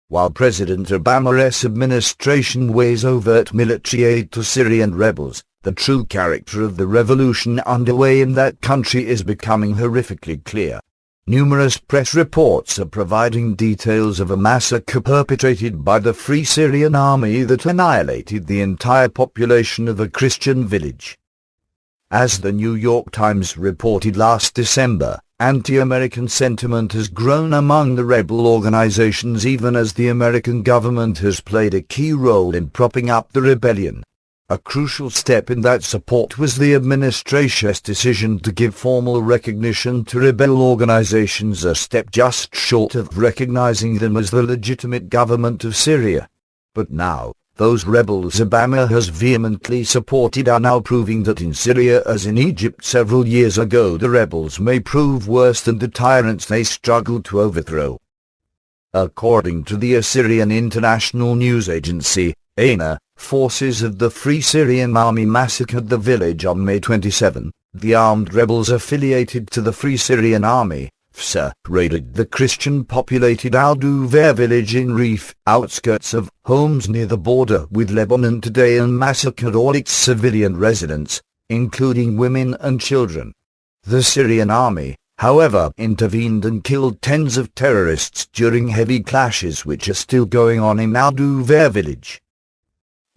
While President Obama's administration weighs overt military aid to Syrian rebels, the true character of the revolution underway in that country is becoming horrifically clear. Numerous press reports are providing details of a massacre perpetrated by the Free Syrian Army that annihilated the entire population of a Christian village. As the New York Times reported last December, anti-American sentiment has grown among the rebel organizations even as the American government has played a key role in propping up the rebellion. A crucial step in that support was the administration's decision to give formal recognition to rebel organizations, a step just short of recognizing them as the legitimate government of Syria. But now, those rebels Obama has vehemently supported are now proving that in Syria as in Egypt several years ago the rebels may prove worse than the tyrants they struggled to overthrow. According to the Syrian international news agency, ANA, forces of the Free Syrian Army massacred the village on May 27. The armed rebels affiliated to the Free Syrian Army, FSA, raided the Christian-populated Al-Duvair village in Rif, outskirts of Homs near the border with Lebanon today, and massacred all its civilian residents, including women and children. The Syrian Army, however, intervened and killed tens of terrorists during heavy clashes which are still going on in Al-Duvair village.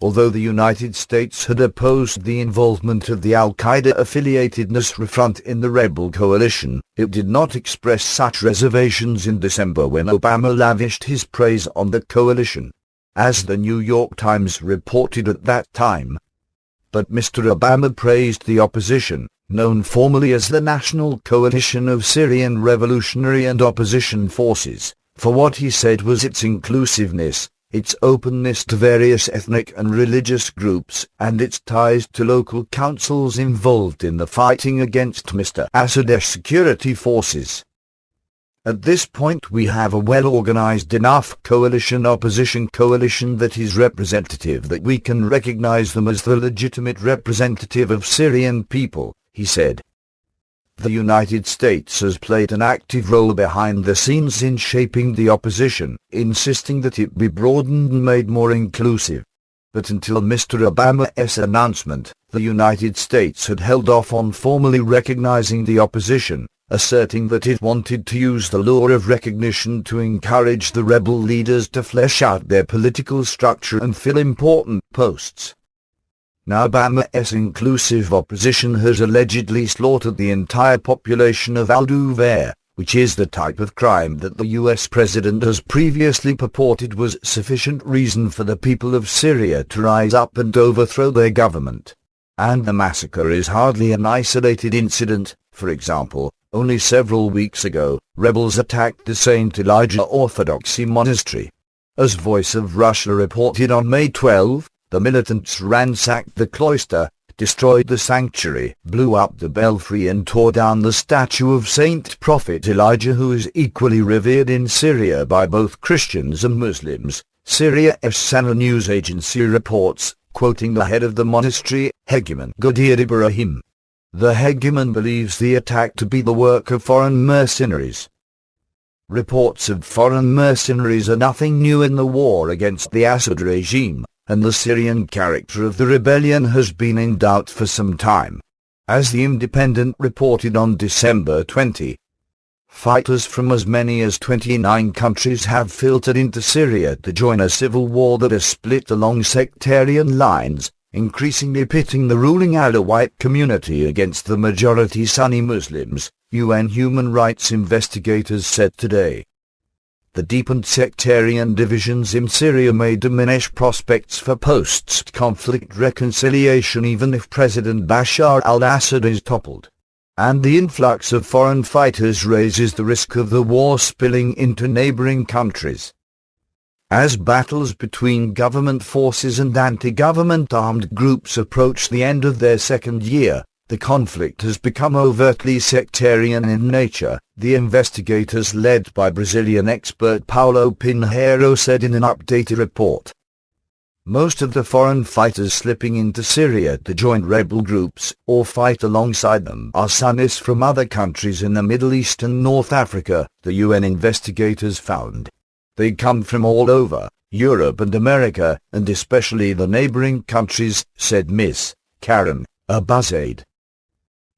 Although the United States had opposed the involvement of the al-Qaeda-affiliated Nusra Front in the rebel coalition, it did not express such reservations in December when Obama lavished his praise on the coalition, as the New York Times reported at that time. But Mr. Obama praised the opposition, known formally as the National Coalition of Syrian Revolutionary and Opposition Forces, for what he said was its inclusiveness, its openness to various ethnic and religious groups, and its ties to local councils involved in the fighting against Mr. Assad's security forces. At this point we have a well-organized enough opposition coalition that is representative that we can recognize them as the legitimate representative of Syrian people, he said. The United States has played an active role behind the scenes in shaping the opposition, insisting that it be broadened and made more inclusive. But until Mr. Obama's announcement, the United States had held off on formally recognizing the opposition, asserting that it wanted to use the law of recognition to encourage the rebel leaders to flesh out their political structure and fill important posts. Now Obama's inclusive opposition has allegedly slaughtered the entire population of Al-Duvair, which is the type of crime that the US president has previously purported was sufficient reason for the people of Syria to rise up and overthrow their government. And the massacre is hardly an isolated incident. For example, only several weeks ago, rebels attacked the St. Elijah Orthodoxy Monastery. As Voice of Russia reported on May 12, the militants ransacked the cloister, destroyed the sanctuary, blew up the belfry and tore down the statue of Saint Prophet Elijah, who is equally revered in Syria by both Christians and Muslims, Syria's SANA news agency reports, quoting the head of the monastery, Hegemon Ghadir Ibrahim. The hegemon believes the attack to be the work of foreign mercenaries. Reports of foreign mercenaries are nothing new in the war against the Assad regime, and the Syrian character of the rebellion has been in doubt for some time. As The Independent reported on December 20, fighters from as many as 29 countries have filtered into Syria to join a civil war that has split along sectarian lines, increasingly pitting the ruling Alawite community against the majority Sunni Muslims, UN human rights investigators said today. The deepened sectarian divisions in Syria may diminish prospects for post-conflict reconciliation even if President Bashar al-Assad is toppled. And the influx of foreign fighters raises the risk of the war spilling into neighboring countries. As battles between government forces and anti-government armed groups approach the end of their second year, the conflict has become overtly sectarian in nature, the investigators led by Brazilian expert Paulo Pinheiro said in an updated report. Most of the foreign fighters slipping into Syria to join rebel groups or fight alongside them are Sunnis from other countries in the Middle East and North Africa, the UN investigators found. They come from all over Europe and America, and especially the neighboring countries, said Miss Karen Abazade.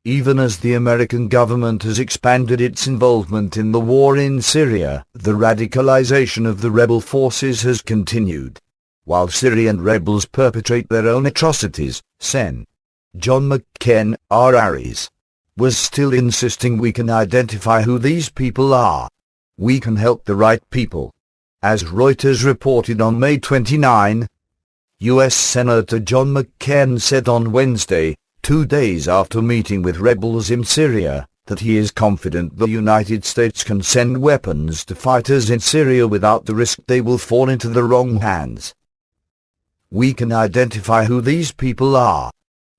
Even as the American government has expanded its involvement in the war in Syria, the radicalization of the rebel forces has continued. While Syrian rebels perpetrate their own atrocities, Sen. John McCain, RRs, was still insisting we can identify who these people are. We can help the right people. As Reuters reported on May 29, U.S. Senator John McCain said on Wednesday, 2 days after meeting with rebels in Syria, that he is confident the United States can send weapons to fighters in Syria without the risk they will fall into the wrong hands. We can identify who these people are.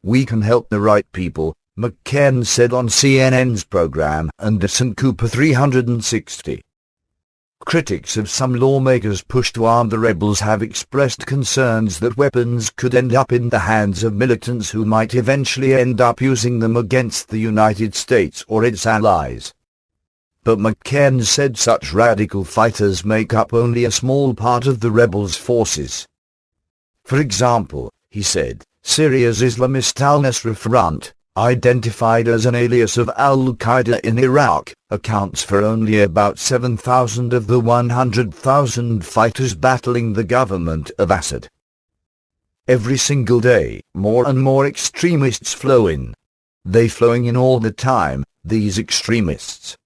We can help the right people, McCain said on CNN's program Anderson Cooper 360. Critics of some lawmakers' push to arm the rebels have expressed concerns that weapons could end up in the hands of militants who might eventually end up using them against the United States or its allies. But McCain said such radical fighters make up only a small part of the rebels' forces. For example, he said, Syria's Islamist al-Nusra Front, identified as an alias of al-Qaeda in Iraq, accounts for only about 7,000 of the 100,000 fighters battling the government of Assad. Every single day, more and more extremists flow in. They flowing in all the time, these extremists.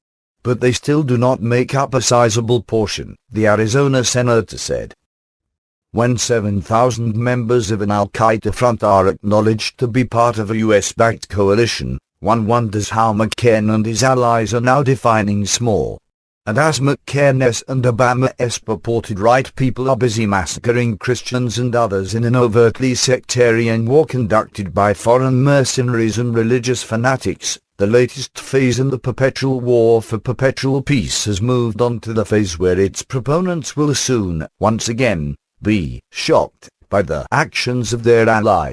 But they still do not make up a sizable portion, the Arizona senator said. When 7,000 members of an al-Qaeda front are acknowledged to be part of a US-backed coalition, one wonders how McCain and his allies are now defining small. And as McCain's and Obama's purported right people are busy massacring Christians and others in an overtly sectarian war conducted by foreign mercenaries and religious fanatics, the latest phase in the perpetual war for perpetual peace has moved on to the phase where its proponents will soon, once again, be shocked by the actions of their allies.